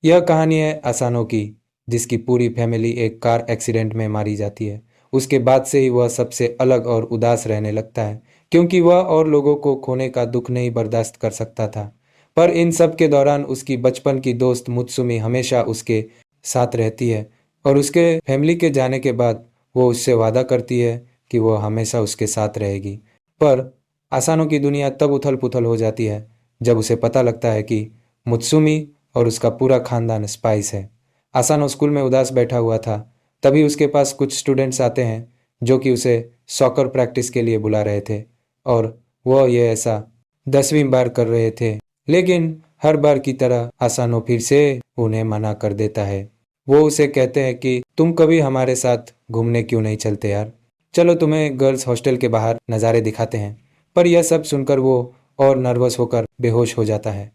यह कहानी है असानो की, जिसकी पूरी फैमिली एक कार एक्सीडेंट में मारी जाती है। उसके बाद से ही वह सबसे अलग और उदास रहने लगता है, क्योंकि वह और लोगों को खोने का दुख नहीं बर्दाश्त कर सकता था। पर इन सब के दौरान उसकी बचपन की दोस्त मुत्सुमी हमेशा उसके साथ रहती है, और उसके फैमिली के जाने के बाद वो उससे वादा करती है कि वह हमेशा उसके साथ रहेगी। पर आसानों की दुनिया तब उथल पुथल हो जाती है जब उसे पता लगता है कि मुत्सुमी और उसका पूरा खानदान स्पाइस है। आसानो स्कूल में उदास बैठा हुआ था, तभी उसके पास कुछ स्टूडेंट्स आते हैं जो कि उसे सॉकर प्रैक्टिस के लिए बुला रहे थे, और वह ये ऐसा 10वीं बार कर रहे थे। लेकिन हर बार की तरह आसानो फिर से उन्हें मना कर देता है। वो उसे कहते हैं कि तुम कभी हमारे साथ घूमने क्यों नहीं चलते यार, चलो तुम्हें गर्ल्स हॉस्टल के बाहर नज़ारे दिखाते हैं। पर यह सब सुनकर वो और नर्वस होकर बेहोश हो जाता है।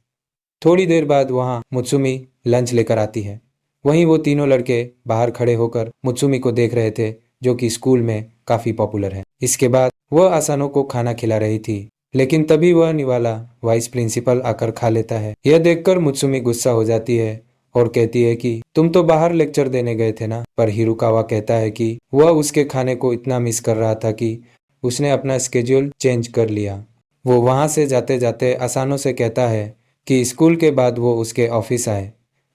थोड़ी देर बाद वहाँ मुत्सुमी लंच लेकर आती है। वहीं वो तीनों लड़के बाहर खड़े होकर मुत्सुमी को देख रहे थे, जो कि स्कूल में काफ़ी पॉपुलर है। इसके बाद वह आसानो को खाना खिला रही थी, लेकिन तभी वह निवाला वाइस प्रिंसिपल आकर खा लेता है। यह देखकर मुत्सुमी गुस्सा हो जाती है और कहती है कि तुम तो बाहर लेक्चर देने गए थे ना। पर हिरुकावा कहता है कि वह उसके खाने को इतना मिस कर रहा था कि उसने अपना स्केड्यूल चेंज कर लिया। वो वहाँ से जाते जाते आसानो से कहता है कि स्कूल के बाद वो उसके ऑफिस आए।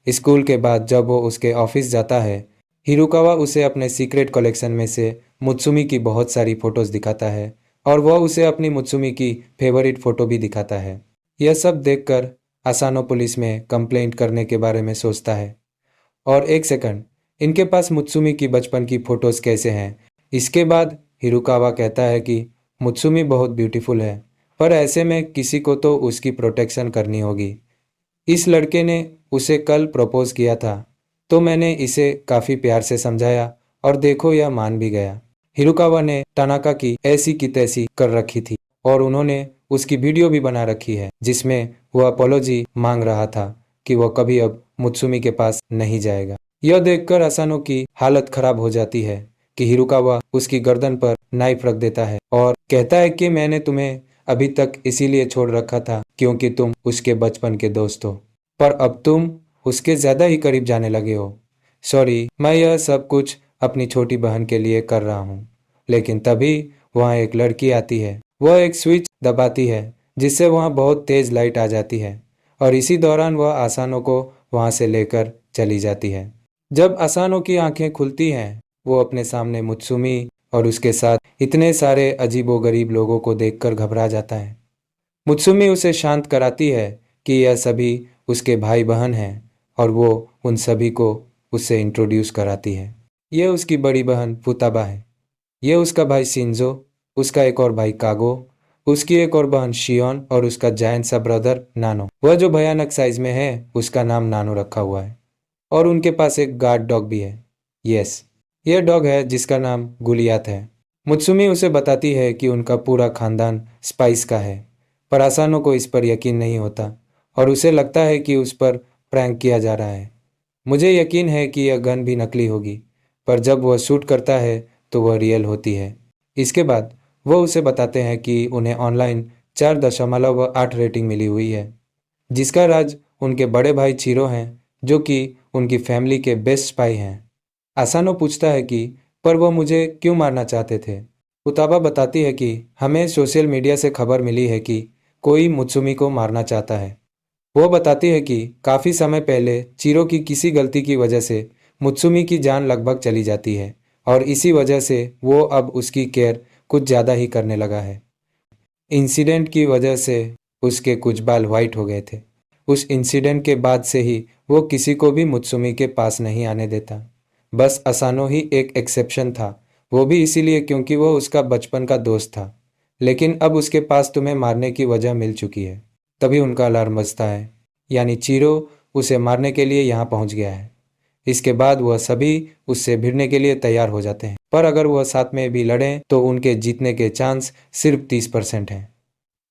स्कूल के बाद जब वो उसके ऑफिस जाता है, हिरुकावा उसे अपने सीक्रेट कलेक्शन में से मुत्सुमी की बहुत सारी फोटोज दिखाता है, और वह उसे अपनी मुत्सुमी की फेवरेट फोटो भी दिखाता है। यह सब देखकर आसानो पुलिस में कंप्लेंट करने के बारे में सोचता है। और एक सेकंड, इनके पास मुत्सुमी की बचपन की फोटोज कैसे हैं? इसके बाद हिरुकावा कहता है कि मुत्सुमी बहुत ब्यूटीफुल है, पर ऐसे में किसी को तो उसकी प्रोटेक्शन करनी होगी। इस लड़के ने उसे कल प्रपोज किया था, तो मैंने इसे काफ़ी प्यार से समझाया, और देखो यह मान भी गया। हिरुकावा ने टानाका की ऐसी की तैसी कर रखी थी, और उन्होंने उसकी वीडियो भी बना रखी है जिसमें वह अपोलॉजी मांग रहा था कि वह कभी अब मुत्सुमी के पास नहीं जाएगा। यह देखकर असानो की हालत खराब हो जाती है कि हिरुकावा उसकी गर्दन पर नाइफ रख देता है और कहता है कि मैंने तुम्हें अभी तक इसीलिए छोड़ रखा था क्योंकि तुम उसके बचपन के दोस्त हो, पर अब तुम उसके ज़्यादा ही करीब जाने लगे हो। सॉरी, मैं यह सब कुछ अपनी छोटी बहन के लिए कर रहा हूँ। लेकिन तभी वहाँ एक लड़की आती है। वह एक स्विच दबाती है जिससे वहाँ बहुत तेज़ लाइट आ जाती है, और इसी दौरान वह आसानो को वहाँ से लेकर चली जाती है। जब आसानो की आंखें खुलती हैं, वो अपने सामने मुत्सुमी और उसके साथ इतने सारे अजीबोगरीब लोगों को देखकर घबरा जाता है। मुत्सुमी उसे शांत कराती है कि यह सभी उसके भाई बहन हैं, और वो उन सभी को उससे इंट्रोड्यूस कराती है। यह उसकी बड़ी बहन फुताबा है, यह उसका भाई शिंजो, उसका एक और भाई कागो, उसकी एक और बहन शियोन, और उसका जायंट सा ब्रदर नानो। वह जो भयानक साइज में है उसका नाम नानो रखा हुआ है, और उनके पास एक गार्ड डॉग भी है। यस, यह डॉग है जिसका नाम गुलियात है। मुत्सुमी उसे बताती है कि उनका पूरा खानदान स्पाइस का है, पर आसानो को इस पर यकीन नहीं होता, और उसे लगता है कि उस पर प्रैंक किया जा रहा है। मुझे यकीन है कि यह गन भी नकली होगी, पर जब वह शूट करता है तो वह रियल होती है। इसके बाद वह उसे बताते हैं कि उन्हें ऑनलाइन 4.8 रेटिंग मिली हुई है, जिसका राज उनके बड़े भाई चीरो हैं, जो कि उनकी फैमिली के बेस्ट स्पाई हैं। आसानो पूछता है कि पर वह मुझे क्यों मारना चाहते थे। उताबा बताती है कि हमें सोशल मीडिया से खबर मिली है कि कोई मुत्सुमी को मारना चाहता है। वो बताती है कि काफ़ी समय पहले चीरो की किसी गलती की वजह से मुत्सुमी की जान लगभग चली जाती है, और इसी वजह से वो अब उसकी केयर कुछ ज़्यादा ही करने लगा है। इंसिडेंट की वजह से उसके कुछ बाल वाइट हो गए थे। उस इंसिडेंट के बाद से ही वो किसी को भी मुत्सुमी के पास नहीं आने देता। बस असानो ही एक एक्सेप्शन था, वो भी इसीलिए क्योंकि वो उसका बचपन का दोस्त था। लेकिन अब उसके पास तुम्हें मारने की वजह मिल चुकी है। तभी उनका अलार्म बजता है, यानी चीरो उसे मारने के लिए यहाँ पहुँच गया है। इसके बाद वह सभी उससे भिड़ने के लिए तैयार हो जाते हैं, पर अगर वह साथ में भी लड़ें तो उनके जीतने के चांस सिर्फ 30% हैं,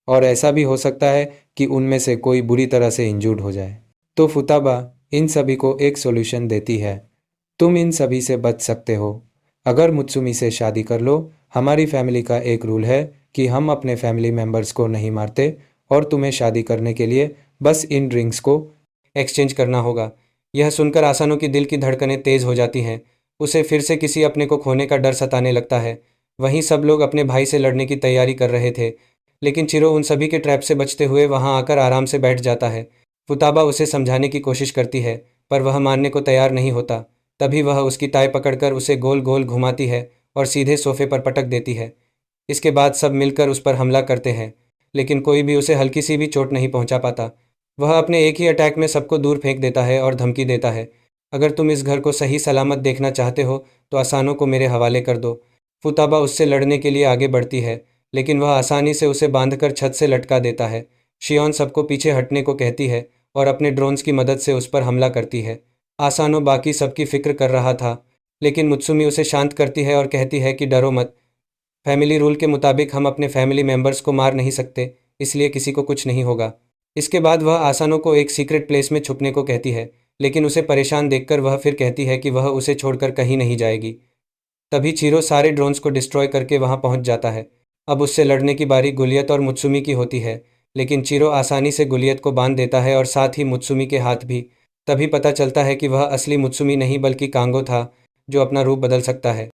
और ऐसा भी हो सकता है कि उनमें से कोई बुरी तरह से इंजूर्ड हो जाए। तो फुताबा इन सभी को एक सॉल्यूशन देती है, तुम इन सभी से बच सकते हो अगर मुत्सुमी से शादी कर लो। हमारी फैमिली का एक रूल है कि हम अपने फैमिली मेंबर्स को नहीं मारते, और तुम्हें शादी करने के लिए बस इन ड्रिंक्स को एक्सचेंज करना होगा। यह सुनकर आसानों की दिल की धड़कनें तेज हो जाती हैं। उसे फिर से किसी अपने को खोने का डर सताने लगता है। वहीं सब लोग अपने भाई से लड़ने की तैयारी कर रहे थे, लेकिन चिरो उन सभी के ट्रैप से बचते हुए वहां आकर आराम से बैठ जाता है। फुताबा उसे समझाने की कोशिश करती है, पर वह मानने को तैयार नहीं होता। तभी वह उसकी टाई पकड़कर उसे गोल गोल घुमाती है और सीधे सोफे पर पटक देती है। इसके बाद सब मिलकर उस पर हमला करते हैं, लेकिन कोई भी उसे हल्की सी भी चोट नहीं पहुंचा पाता। वह अपने एक ही अटैक में सबको दूर फेंक देता है और धमकी देता है, अगर तुम इस घर को सही सलामत देखना चाहते हो तो आसानों को मेरे हवाले कर दो। फुताबा उससे लड़ने के लिए आगे बढ़ती है, लेकिन वह आसानी से उसे बांधकर छत से लटका देता है। शियोन सबको पीछे हटने को कहती है और अपने ड्रोन्स की मदद से उस पर हमला करती है। आसानो बाकी सबकी फिक्र कर रहा था, लेकिन मुत्सुमी उसे शांत करती है और कहती है कि डरो मत। फैमिली रूल के मुताबिक हम अपने फैमिली मेंबर्स को मार नहीं सकते, इसलिए किसी को कुछ नहीं होगा। इसके बाद वह आसानों को एक सीक्रेट प्लेस में छुपने को कहती है, लेकिन उसे परेशान देखकर वह फिर कहती है कि वह उसे छोड़कर कहीं नहीं जाएगी। तभी चीरो सारे ड्रोन्स को डिस्ट्रॉय करके वहां पहुंच जाता है। अब उससे लड़ने की बारी गुलियत और मुत्सुमी की होती है, लेकिन चीरो आसानी से गुलियत को बांध देता है और साथ ही मुत्सुमी के हाथ भी। तभी पता चलता है कि वह असली मुत्सुमी नहीं बल्कि कांगो था, जो अपना रूप बदल सकता है।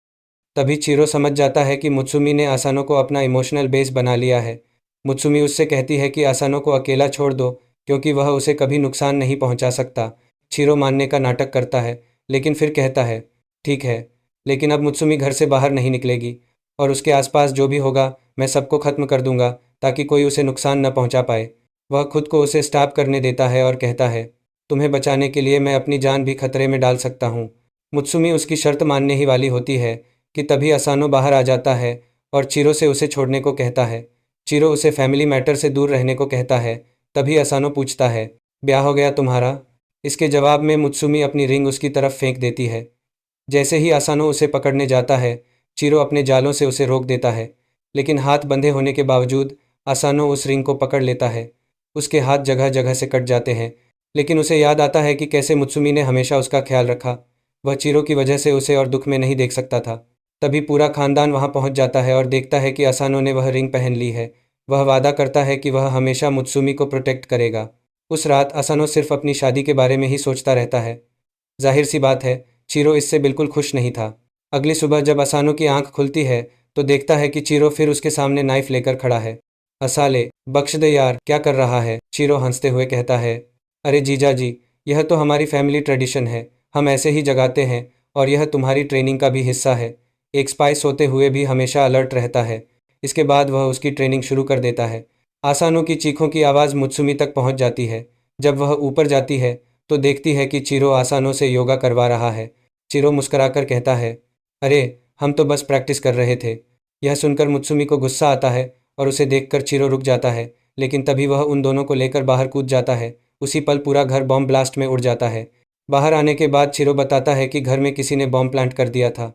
तभी चीरो समझ जाता है कि मुत्सुमी ने आसानो को अपना इमोशनल बेस बना लिया है। मुत्सुमी उससे कहती है कि आसानो को अकेला छोड़ दो, क्योंकि वह उसे कभी नुकसान नहीं पहुंचा सकता। चीरो मानने का नाटक करता है, लेकिन फिर कहता है, ठीक है, लेकिन अब मुत्सुमी घर से बाहर नहीं निकलेगी, और उसके आसपास जो भी होगा मैं सबको खत्म कर दूंगा, ताकि कोई उसे नुकसान न पहुंचा पाए। वह खुद को उसे स्टॉप करने देता है और कहता है, तुम्हें बचाने के लिए मैं अपनी जान भी खतरे में डाल सकता हूँ। मुत्सुमी उसकी शर्त मानने ही वाली होती है कि तभी असानो बाहर आ जाता है और चीरो से उसे छोड़ने को कहता है। चीरो उसे फैमिली मैटर से दूर रहने को कहता है। तभी असानो पूछता है, ब्याह हो गया तुम्हारा? इसके जवाब में मुत्सुमी अपनी रिंग उसकी तरफ फेंक देती है। जैसे ही असानो उसे पकड़ने जाता है, चीरो अपने जालों से उसे रोक देता है, लेकिन हाथ बंधे होने के बावजूद असानो उस रिंग को पकड़ लेता है। उसके हाथ जगह जगह से कट जाते हैं, लेकिन उसे याद आता है कि कैसे मुत्सुमी ने हमेशा उसका ख्याल रखा। वह चीरो की वजह से उसे और दुख में नहीं देख सकता था। तभी पूरा खानदान वहां पहुंच जाता है और देखता है कि असानो ने वह रिंग पहन ली है। वह वादा करता है कि वह हमेशा मुत्सुमी को प्रोटेक्ट करेगा। उस रात असानो सिर्फ अपनी शादी के बारे में ही सोचता रहता है। जाहिर सी बात है, चीरो इससे बिल्कुल खुश नहीं था। अगली सुबह जब असानो की आंख खुलती है, तो देखता है कि चीरो फिर उसके सामने नाइफ लेकर खड़ा है। असाले, बख्श दे यार, क्या कर रहा है? चीरो हंसते हुए कहता है, अरे जीजा जी, यह तो हमारी फैमिली ट्रेडिशन है, हम ऐसे ही जगाते हैं, और यह तुम्हारी ट्रेनिंग का भी हिस्सा है। एक स्पाई सोते हुए भी हमेशा अलर्ट रहता है। इसके बाद वह उसकी ट्रेनिंग शुरू कर देता है। आसानो की चीखों की आवाज़ मुत्सुमी तक पहुंच जाती है। जब वह ऊपर जाती है, तो देखती है कि चीरो आसानो से योगा करवा रहा है। चीरो मुस्कुराकर कहता है, अरे, हम तो बस प्रैक्टिस कर रहे थे। यह सुनकर मुत्सुमी को गुस्सा आता है और उसे देखकर चीरो रुक जाता है, लेकिन तभी वह उन दोनों को लेकर बाहर कूद जाता है। उसी पल पूरा घर बॉम्ब ब्लास्ट में उड़ जाता है। बाहर आने के बाद चीरो बताता है कि घर में किसी ने बॉम्ब प्लांट कर दिया था।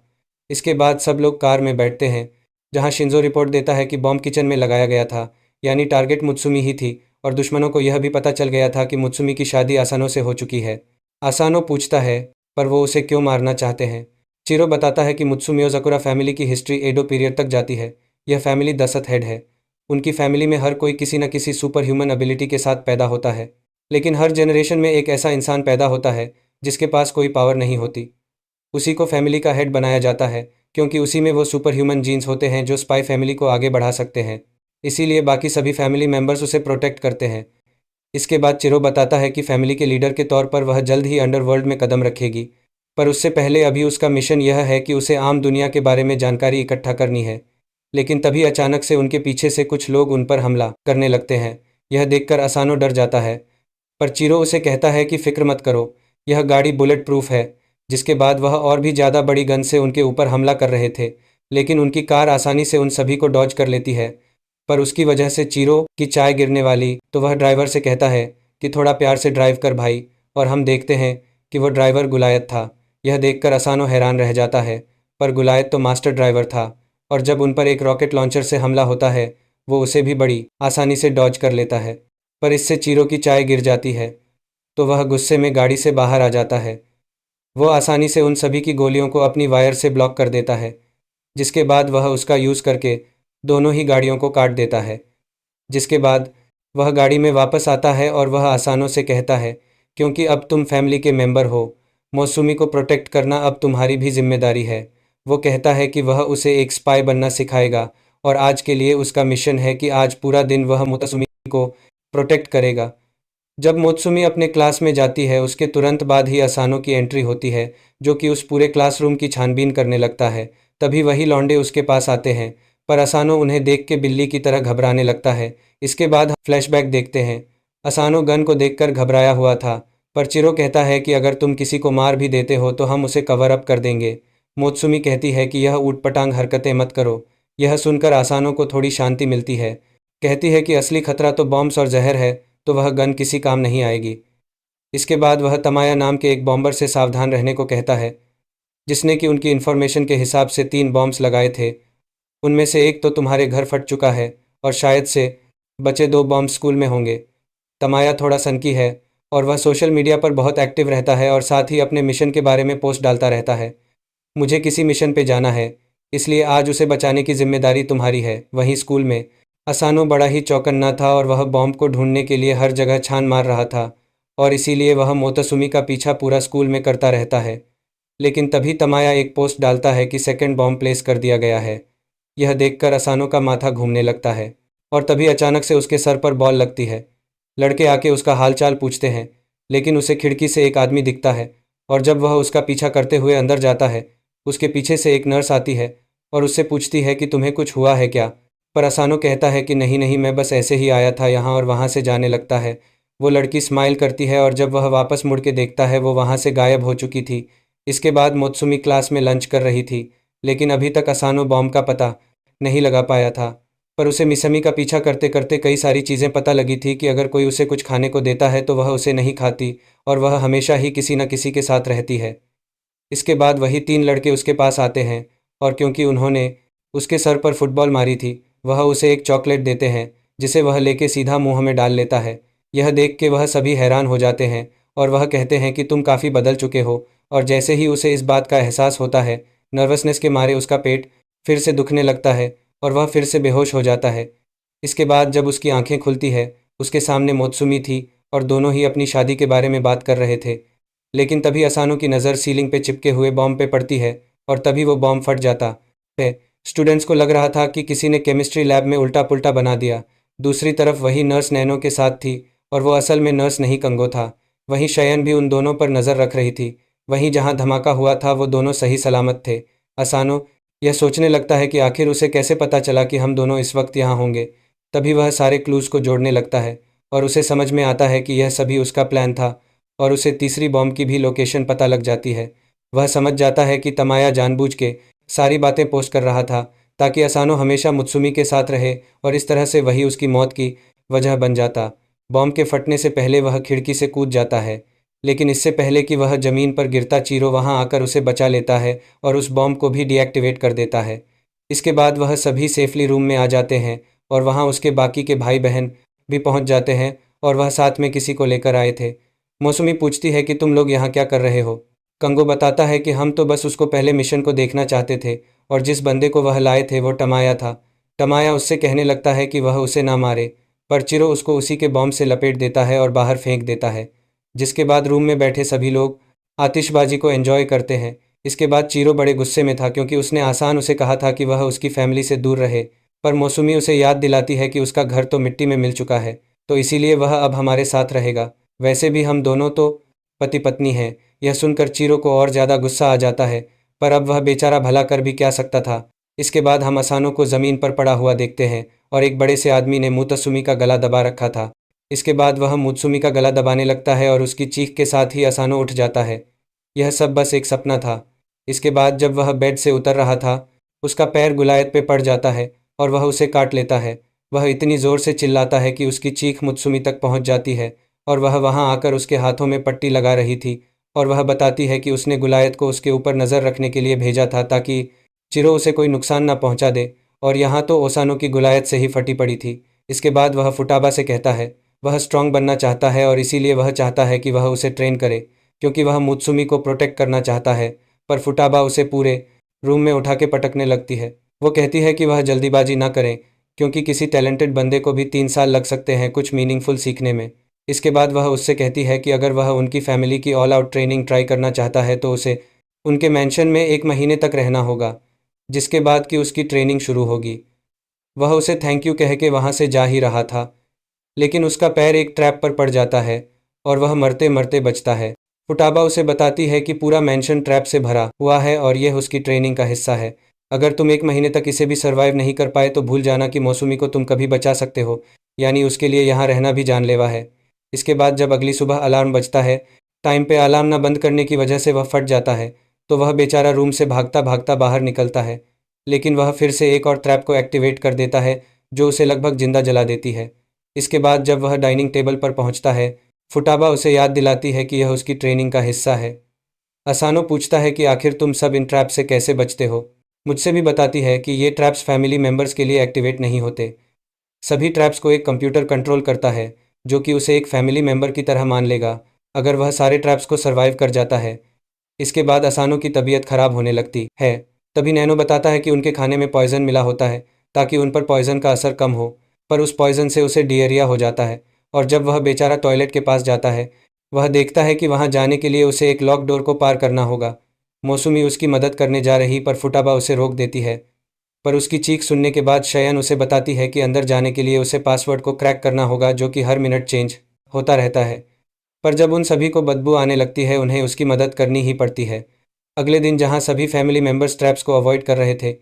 इसके बाद सब लोग कार में बैठते हैं, जहां शिंजो रिपोर्ट देता है कि बॉम्ब किचन में लगाया गया था, यानी टारगेट मुत्सुमी ही थी, और दुश्मनों को यह भी पता चल गया था कि मुत्सुमी की शादी आसानो से हो चुकी है। आसानो पूछता है, पर वो उसे क्यों मारना चाहते हैं? चीरो बताता है कि मुत्सुमी ओजाकुरा फैमिली की हिस्ट्री एडो पीरियड तक जाती है। यह फैमिली दशरथ हेड है। उनकी फैमिली में हर कोई किसी न किसी सुपर ह्यूमन एबिलिटी के साथ पैदा होता है, लेकिन हर जनरेशन में एक ऐसा इंसान पैदा होता है जिसके पास कोई पावर नहीं होती। उसी को फैमिली का हेड बनाया जाता है, क्योंकि उसी में वो सुपर ह्यूमन जीन्स होते हैं जो स्पाई फैमिली को आगे बढ़ा सकते हैं। इसीलिए बाकी सभी फैमिली मेंबर्स उसे प्रोटेक्ट करते हैं। इसके बाद चिरो बताता है कि फैमिली के लीडर के तौर पर वह जल्द ही अंडरवर्ल्ड में कदम रखेगी, पर उससे पहले अभी उसका मिशन यह है कि उसे आम दुनिया के बारे में जानकारी इकट्ठा करनी है। लेकिन तभी अचानक से उनके पीछे से कुछ लोग उन पर हमला करने लगते हैं। यह देखकर असानो डर जाता है, पर चीरो उसे कहता है कि फिक्र मत करो, यह गाड़ी बुलेट प्रूफ है। जिसके बाद वह और भी ज़्यादा बड़ी गन से उनके ऊपर हमला कर रहे थे, लेकिन उनकी कार आसानी से उन सभी को डॉज कर लेती है। पर उसकी वजह से चीरो की चाय गिरने वाली, तो वह ड्राइवर से कहता है कि थोड़ा प्यार से ड्राइव कर भाई, और हम देखते हैं कि वह ड्राइवर गुलायत था। यह देखकर असानो हैरान रह जाता है, पर गुलायत तो मास्टर ड्राइवर था, और जब उन पर एक रॉकेट लॉन्चर से हमला होता है, वो उसे भी बड़ी आसानी से डॉज कर लेता है। पर इससे चीरो की चाय गिर जाती है, तो वह गुस्से में गाड़ी से बाहर आ जाता है। वो आसानी से उन सभी की गोलियों को अपनी वायर से ब्लॉक कर देता है, जिसके बाद वह उसका यूज़ करके दोनों ही गाड़ियों को काट देता है। जिसके बाद वह गाड़ी में वापस आता है और वह आसानों से कहता है क्योंकि अब तुम फैमिली के मेंबर हो। मौसुमी को प्रोटेक्ट करना अब तुम्हारी भी जिम्मेदारी है। वो कहता है कि वह उसे एक स्पाई बनना सिखाएगा और आज के लिए उसका मिशन है कि आज पूरा दिन वह मोत्सुमी को प्रोटेक्ट करेगा। जब मोत्सुमी अपने क्लास में जाती है उसके तुरंत बाद ही असानो की एंट्री होती है, जो कि उस पूरे क्लासरूम की छानबीन करने लगता है। तभी वही लौंडे उसके पास आते हैं, पर असानो उन्हें देख के बिल्ली की तरह घबराने लगता है। इसके बाद हम फ्लैशबैक देखते हैं। असानो गन को देखकर घबराया हुआ था, पर चिरो कहता है कि अगर तुम किसी को मार भी देते हो तो हम उसे कवर अप कर देंगे। मोत्सुमी कहती है कि यह ऊटपटांग हरकतें मत करो। यह सुनकर असानो को थोड़ी शांति मिलती है। कहती है कि असली खतरा तो बॉम्ब्स और जहर है, तो वह गन किसी काम नहीं आएगी। इसके बाद वह तमाया नाम के एक बॉम्बर से सावधान रहने को कहता है, जिसने कि उनकी इन्फॉर्मेशन के हिसाब से 3 बॉम्ब्स लगाए थे। उनमें से एक तो तुम्हारे घर फट चुका है और शायद से बचे 2 बॉम्ब स्कूल में होंगे। तमाया थोड़ा सनकी है और वह सोशल मीडिया पर बहुत एक्टिव रहता है और साथ ही अपने मिशन के बारे में पोस्ट डालता रहता है। मुझे किसी मिशन पे जाना है, इसलिए आज उसे बचाने की जिम्मेदारी तुम्हारी है। वहीं स्कूल में असानो बड़ा ही चौकन्ना था और वह बॉम्ब को ढूंढने के लिए हर जगह छान मार रहा था और इसीलिए वह मोतसुमी का पीछा पूरा स्कूल में करता रहता है। लेकिन तभी तमाया एक पोस्ट डालता है कि सेकंड बॉम्ब प्लेस कर दिया गया है। यह देखकर असानो का माथा घूमने लगता है और तभी अचानक से उसके सर पर बॉल लगती है। लड़के आके उसका हालचाल पूछते हैं, लेकिन उसे खिड़की से एक आदमी दिखता है और जब वह उसका पीछा करते हुए अंदर जाता है, उसके पीछे से एक नर्स आती है और उससे पूछती है कि तुम्हें कुछ हुआ है क्या। पर असानो कहता है कि नहीं नहीं, मैं बस ऐसे ही आया था यहाँ, और वहाँ से जाने लगता है। वो लड़की स्माइल करती है और जब वह वापस मुड़ के देखता है वो वहाँ से गायब हो चुकी थी। इसके बाद मोत्सुमी क्लास में लंच कर रही थी, लेकिन अभी तक असानो बॉम्ब का पता नहीं लगा पाया था। पर उसे मिसमी का पीछा करते करते कई सारी चीज़ें पता लगी थी कि अगर कोई उसे कुछ खाने को देता है तो वह उसे नहीं खाती और वह हमेशा ही किसी न किसी के साथ रहती है। इसके बाद वही 3 लड़के उसके पास आते हैं और क्योंकि उन्होंने उसके सर पर फुटबॉल मारी थी, वह उसे एक चॉकलेट देते हैं, जिसे वह लेके सीधा मुंह में डाल लेता है। यह देख के वह सभी हैरान हो जाते हैं और वह कहते हैं कि तुम काफ़ी बदल चुके हो। और जैसे ही उसे इस बात का एहसास होता है, नर्वसनेस के मारे उसका पेट फिर से दुखने लगता है और वह फिर से बेहोश हो जाता है। इसके बाद जब उसकी आंखें खुलती है, उसके सामने मोत्सुमी थी और दोनों ही अपनी शादी के बारे में बात कर रहे थे। लेकिन तभी असानो की नज़र सीलिंग पे चिपके हुए बॉम्ब पे पड़ती है और तभी वो बॉम्ब फट जाता है। स्टूडेंट्स को लग रहा था कि किसी ने केमिस्ट्री लैब में उल्टा पुल्टा बना दिया। दूसरी तरफ वही नर्स नैनो के साथ थी और वो असल में नर्स नहीं कंगो था। वहीं शयन भी उन दोनों पर नज़र रख रही थी। वहीं जहाँ धमाका हुआ था वो दोनों सही सलामत थे। असानो यह सोचने लगता है कि आखिर उसे कैसे पता चला कि हम दोनों इस वक्त यहाँ होंगे। तभी वह सारे क्लूज़ को जोड़ने लगता है और उसे समझ में आता है कि यह सभी उसका प्लान था और उसे तीसरी बॉम्ब की भी लोकेशन पता लग जाती है। वह समझ जाता है कि तमाया जानबूझ के सारी बातें पोस्ट कर रहा था ताकि असानो हमेशा मुत्सुमी के साथ रहे और इस तरह से वही उसकी मौत की वजह बन जाता। बॉम्ब के फटने से पहले वह खिड़की से कूद जाता है, लेकिन इससे पहले कि वह ज़मीन पर गिरता चीरो वहां आकर उसे बचा लेता है और उस बॉम्ब को भी डीएक्टिवेट कर देता है। इसके बाद वह सभी सेफली रूम में आ जाते हैं और वहां उसके बाकी के भाई बहन भी पहुंच जाते हैं और वह साथ में किसी को लेकर आए थे। मौसुमी पूछती है कि तुम लोग यहाँ क्या कर रहे हो। कंगो बताता है कि हम तो बस उसको पहले मिशन को देखना चाहते थे और जिस बंदे को वह लाए थे वो टमाया था। टमाया उससे कहने लगता है कि वह उसे ना मारे, पर चिरो उसको उसी के बॉम्ब से लपेट देता है और बाहर फेंक देता है। जिसके बाद रूम में बैठे सभी लोग आतिशबाजी को एंजॉय करते हैं। इसके बाद चीरो बड़े गुस्से में था क्योंकि उसने आसान उसे कहा था कि वह उसकी फैमिली से दूर रहे, पर मौसुमी उसे याद दिलाती है कि उसका घर तो मिट्टी में मिल चुका है, तो इसीलिए वह अब हमारे साथ रहेगा। वैसे भी हम दोनों तो पति पत्नी हैं। यह सुनकर चीरो को और ज़्यादा गुस्सा आ जाता है, पर अब वह बेचारा भला कर भी क्या सकता था। इसके बाद हम असानो को ज़मीन पर पड़ा हुआ देखते हैं और एक बड़े से आदमी ने मुत्सुमी का गला दबा रखा था। इसके बाद वह मुत्सुमी का गला दबाने लगता है और उसकी चीख के साथ ही असानो उठ जाता है। यह सब बस एक सपना था। इसके बाद जब वह बेड से उतर रहा था, उसका पैर गुलायत पे पड़ जाता है और वह उसे काट लेता है। वह इतनी ज़ोर से चिल्लाता है कि उसकी चीख मुत्सुमी तक पहुंच जाती है और वह वहां आकर उसके हाथों में पट्टी लगा रही थी और वह बताती है कि उसने गुलायत को उसके ऊपर नज़र रखने के लिए भेजा था ताकि चिरो उसे कोई नुकसान ना पहुंचा दे, और यहाँ तो ओसानो की गुलायत से ही फटी पड़ी थी। इसके बाद वह फुटाबा से कहता है वह स्ट्रांग बनना चाहता है और इसीलिए वह चाहता है कि वह उसे ट्रेन करे, क्योंकि वह मुत्सुमी को प्रोटेक्ट करना चाहता है। पर फुटाबा उसे पूरे रूम में उठा के पटकने लगती है। वो कहती है कि वह जल्दीबाजी ना करें, क्योंकि किसी टैलेंटेड बंदे को भी 3 साल लग सकते हैं कुछ मीनिंगफुल सीखने में। इसके बाद वह उससे कहती है कि अगर वह उनकी फैमिली की ऑल आउट ट्रेनिंग ट्राई करना चाहता है तो उसे उनके मैंशन में 1 महीने तक रहना होगा, जिसके बाद कि उसकी ट्रेनिंग शुरू होगी। वह उसे थैंक यू कह के वहाँ से जा ही रहा था, लेकिन उसका पैर एक ट्रैप पर पड़ जाता है और वह मरते मरते बचता है। फुटाबा उसे बताती है कि पूरा मेंशन ट्रैप से भरा हुआ है और यह उसकी ट्रेनिंग का हिस्सा है। अगर तुम 1 महीने तक इसे भी सर्वाइव नहीं कर पाए तो भूल जाना कि मौसमी को तुम कभी बचा सकते हो, यानी उसके लिए यहाँ रहना भी जानलेवा है। इसके बाद जब अगली सुबह अलार्म बजता है, टाइम पे अलार्म ना बंद करने की वजह से वह फट जाता है, तो वह बेचारा रूम से भागता भागता बाहर निकलता है, लेकिन वह फिर से एक और ट्रैप को एक्टिवेट कर देता है जो उसे लगभग जिंदा जला देती है। इसके बाद जब वह डाइनिंग टेबल पर पहुंचता है, फुटाबा उसे याद दिलाती है कि यह उसकी ट्रेनिंग का हिस्सा है। असानो पूछता है कि आखिर तुम सब इन ट्रैप से कैसे बचते हो। मुझसे भी बताती है कि ये ट्रैप्स फैमिली मेंबर्स के लिए एक्टिवेट नहीं होते। सभी ट्रैप्स को एक कंप्यूटर कंट्रोल करता है, जो कि उसे एक फैमिली मेंबर की तरह मान लेगा अगर वह सारे ट्रैप्स को सर्वाइव कर जाता है। इसके बाद असानो की तबीयत खराब होने लगती है। तभी नैनो बताता है कि उनके खाने में पॉइजन मिला होता है ताकि उन पर पॉइजन का असर कम हो, पर उस पॉइजन से उसे डियरिया हो जाता है और जब वह बेचारा टॉयलेट के पास जाता है, वह देखता है कि वहां जाने के लिए उसे एक लॉक डोर को पार करना होगा। मौसुमी उसकी मदद करने जा रही पर फुटाबा उसे रोक देती है, पर उसकी चीख सुनने के बाद शयन उसे बताती है कि अंदर जाने के लिए उसे पासवर्ड को क्रैक करना होगा जो कि हर मिनट चेंज होता रहता है। पर जब उन सभी को बदबू आने लगती है, उन्हें उसकी मदद करनी ही पड़ती है। अगले दिन जहां सभी फैमिली मेंबर्स ट्रैप्स को अवॉइड कर रहे थे,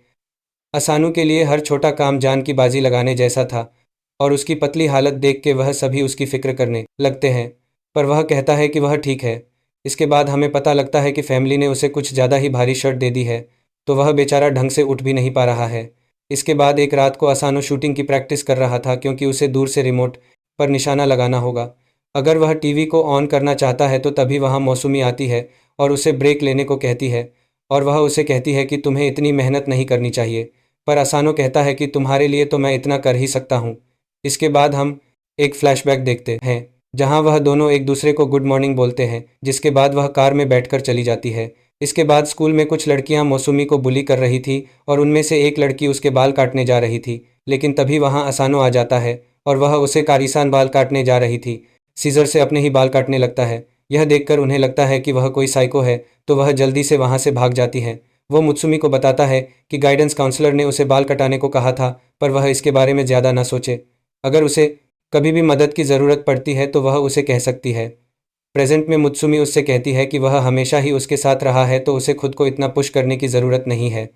असानू के लिए हर छोटा काम जान की बाजी लगाने जैसा था और उसकी पतली हालत देख के वह सभी उसकी फिक्र करने लगते हैं, पर वह कहता है कि वह ठीक है। इसके बाद हमें पता लगता है कि फैमिली ने उसे कुछ ज़्यादा ही भारी शर्ट दे दी है, तो वह बेचारा ढंग से उठ भी नहीं पा रहा है। इसके बाद एक रात को असानो शूटिंग की प्रैक्टिस कर रहा था क्योंकि उसे दूर से रिमोट पर निशाना लगाना होगा। अगर वह टीवी को ऑन करना चाहता है तो तभी वहाँ मौसमी आती है और उसे ब्रेक लेने को कहती है और वह उसे कहती है कि तुम्हें इतनी मेहनत नहीं करनी चाहिए, पर असानो कहता है कि तुम्हारे लिए तो मैं इतना कर ही सकता हूँ। इसके बाद हम एक फ्लैशबैक देखते हैं जहां वह दोनों एक दूसरे को गुड मॉर्निंग बोलते हैं, जिसके बाद वह कार में बैठकर चली जाती है। इसके बाद स्कूल में कुछ लड़कियां मौसुमी को बुली कर रही थी और उनमें से एक लड़की उसके बाल काटने जा रही थी, लेकिन तभी वहां असानो आ जाता है और वह उसे कारिसान बाल काटने जा रही थी, सीजर से अपने ही बाल काटने लगता है। यह देखकर उन्हें लगता है कि वह कोई साइको है, तो वह जल्दी से वहां से भाग जाती है। वो मुत्सुमी को बताता है कि गाइडेंस काउंसलर ने उसे बाल कटाने को कहा था, पर वह इसके बारे में ज़्यादा ना सोचे। अगर उसे कभी भी मदद की ज़रूरत पड़ती है तो वह उसे कह सकती है। प्रेजेंट में मुत्सुमी उससे कहती है कि वह हमेशा ही उसके साथ रहा है, तो उसे खुद को इतना पुश करने की ज़रूरत नहीं है।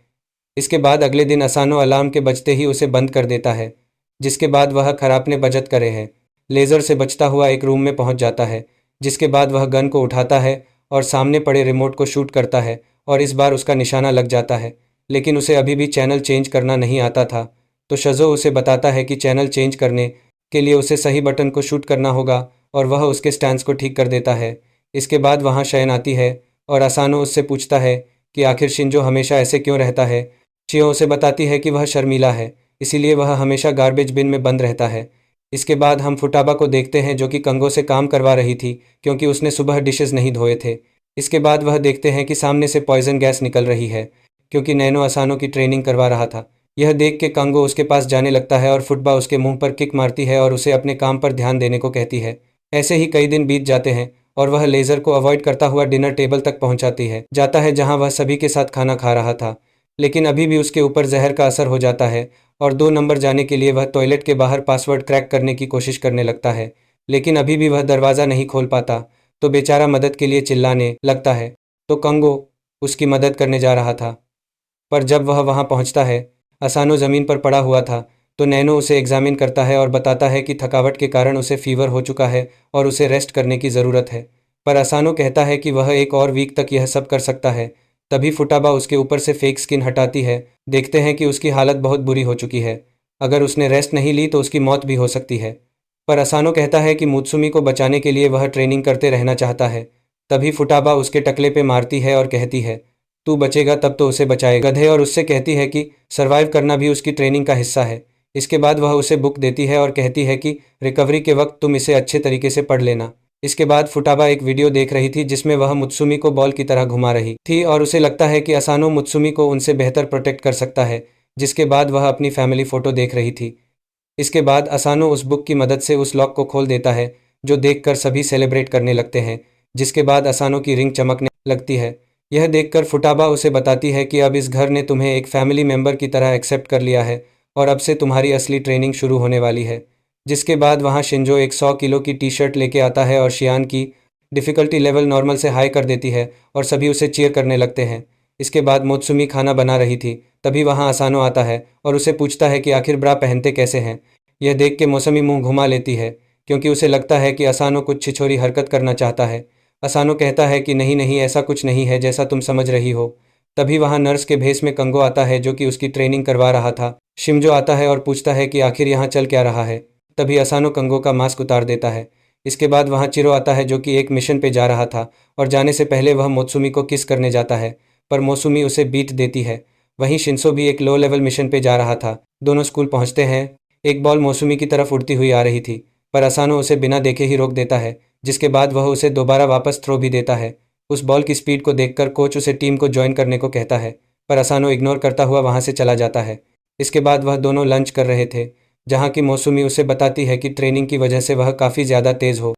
इसके बाद अगले दिन असानो अलार्म के बजते ही उसे बंद कर देता है, जिसके बाद वह खराबने बचत करे है। लेज़र से बचता हुआ एक रूम में पहुंच जाता है, जिसके बाद वह गन को उठाता है और सामने पड़े रिमोट को शूट करता है और इस बार उसका निशाना लग जाता है, लेकिन उसे अभी भी चैनल चेंज करना नहीं आता था। तो शज़ो उसे बताता है कि चैनल चेंज करने के लिए उसे सही बटन को शूट करना होगा और वह उसके स्टैंड्स को ठीक कर देता है। इसके बाद वहाँ शयन आती है और असानो उससे पूछता है कि आखिर शिंजो हमेशा ऐसे क्यों रहता है। चियो उसे बताती है कि वह शर्मीला है, इसीलिए वह हमेशा गार्बेज बिन में बंद रहता है। इसके बाद हम फुटाबा को देखते हैं जो कि कंगो से काम करवा रही थी क्योंकि उसने सुबह डिशेस नहीं धोए थे। इसके बाद वह देखते हैं कि सामने से पॉइजन गैस निकल रही है क्योंकि नैनो असानो की ट्रेनिंग करवा रहा था। यह देख के कंगो उसके पास जाने लगता है और फुटबा उसके मुंह पर किक मारती है और उसे अपने काम पर ध्यान देने को कहती है। ऐसे ही कई दिन बीत जाते हैं और वह लेज़र को अवॉइड करता हुआ डिनर टेबल तक पहुंचाती है जाता है जहां वह सभी के साथ खाना खा रहा था, लेकिन अभी भी उसके ऊपर जहर का असर हो जाता है और 2 नंबर जाने के लिए वह टॉयलेट के बाहर पासवर्ड क्रैक करने की कोशिश करने लगता है, लेकिन अभी भी वह दरवाज़ा नहीं खोल पाता। तो बेचारा मदद के लिए चिल्लाने लगता है, तो कंगो उसकी मदद करने जा रहा था, पर जब वह वहां पहुंचता है, असानो ज़मीन पर पड़ा हुआ था। तो नैनो उसे एग्जामिन करता है और बताता है कि थकावट के कारण उसे फीवर हो चुका है और उसे रेस्ट करने की ज़रूरत है, पर असानो कहता है कि वह एक और वीक तक यह सब कर सकता है। तभी फुटाबा उसके ऊपर से फेक स्किन हटाती है। देखते हैं कि उसकी हालत बहुत बुरी हो चुकी है, अगर उसने रेस्ट नहीं ली तो उसकी मौत भी हो सकती है। पर असानो कहता है कि मुत्सुमी को बचाने के लिए वह ट्रेनिंग करते रहना चाहता है। तभी फुटाबा उसके टकले पे मारती है और कहती है, तू बचेगा तब तो उसे बचाएगा गधे, और उससे कहती है कि सर्वाइव करना भी उसकी ट्रेनिंग का हिस्सा है। इसके बाद वह उसे बुक देती है और कहती है कि रिकवरी के वक्त तुम इसे अच्छे तरीके से पढ़ लेना। इसके बाद फुटाबा एक वीडियो देख रही थी जिसमें वह मुत्सुमी को बॉल की तरह घुमा रही थी और उसे लगता है कि असानो मुत्सुमी को उनसे बेहतर प्रोटेक्ट कर सकता है, जिसके बाद वह अपनी फैमिली फ़ोटो देख रही थी। इसके बाद असानो उस बुक की मदद से उस लॉक को खोल देता है, जो देखकर सभी सेलिब्रेट करने लगते हैं। जिसके बाद असानो की रिंग चमकने लगती है। यह देखकर फुटाबा उसे बताती है कि अब इस घर ने तुम्हें एक फैमिली मेंबर की तरह एक्सेप्ट कर लिया है और अब से तुम्हारी असली ट्रेनिंग शुरू होने वाली है। जिसके बाद वहाँ शिंजो एक 100 किलो की टी शर्ट लेके आता है और शियान की डिफ़िकल्टी लेवल नॉर्मल से हाई कर देती है और सभी उसे चीयर करने लगते हैं। इसके बाद मोत्सुमी खाना बना रही थी, तभी वहाँ असानो आता है और उसे पूछता है कि आखिर ब्रा पहनते कैसे हैं। यह देख के मौसमी मुंह घुमा लेती है, क्योंकि उसे लगता है कि असानो कुछ छिछोरी हरकत करना चाहता है। असानो कहता है कि नहीं नहीं, ऐसा कुछ नहीं है जैसा तुम समझ रही हो। तभी वहाँ नर्स के भेष में कंगो आता है, जो कि उसकी ट्रेनिंग करवा रहा था। शिमजो आता है और पूछता है कि आखिर यहाँ चल क्या रहा है। तभी असानो कंगो का मास्क उतार देता है। इसके बाद वहाँ चिरो आता है, जो कि एक मिशन पे जा रहा था और जाने से पहले वह मोत्सुमी को किस करने जाता है, पर मोसुमी उसे बीट देती है। वहीं शिंसो भी एक लो लेवल मिशन पे जा रहा था। दोनों स्कूल पहुंचते हैं। एक बॉल मोसुमी की तरफ उड़ती हुई आ रही थी, पर असानो उसे बिना देखे ही रोक देता है, जिसके बाद वह उसे दोबारा वापस थ्रो भी देता है। उस बॉल की स्पीड को देखकर कोच उसे टीम को ज्वाइन करने को कहता है, पर असानो इग्नोर करता हुआ वहां से चला जाता है। इसके बाद वह दोनों लंच कर रहे थे, जहाँ की मौसुमी उसे बताती है कि ट्रेनिंग की वजह से वह काफ़ी ज़्यादा तेज़ हो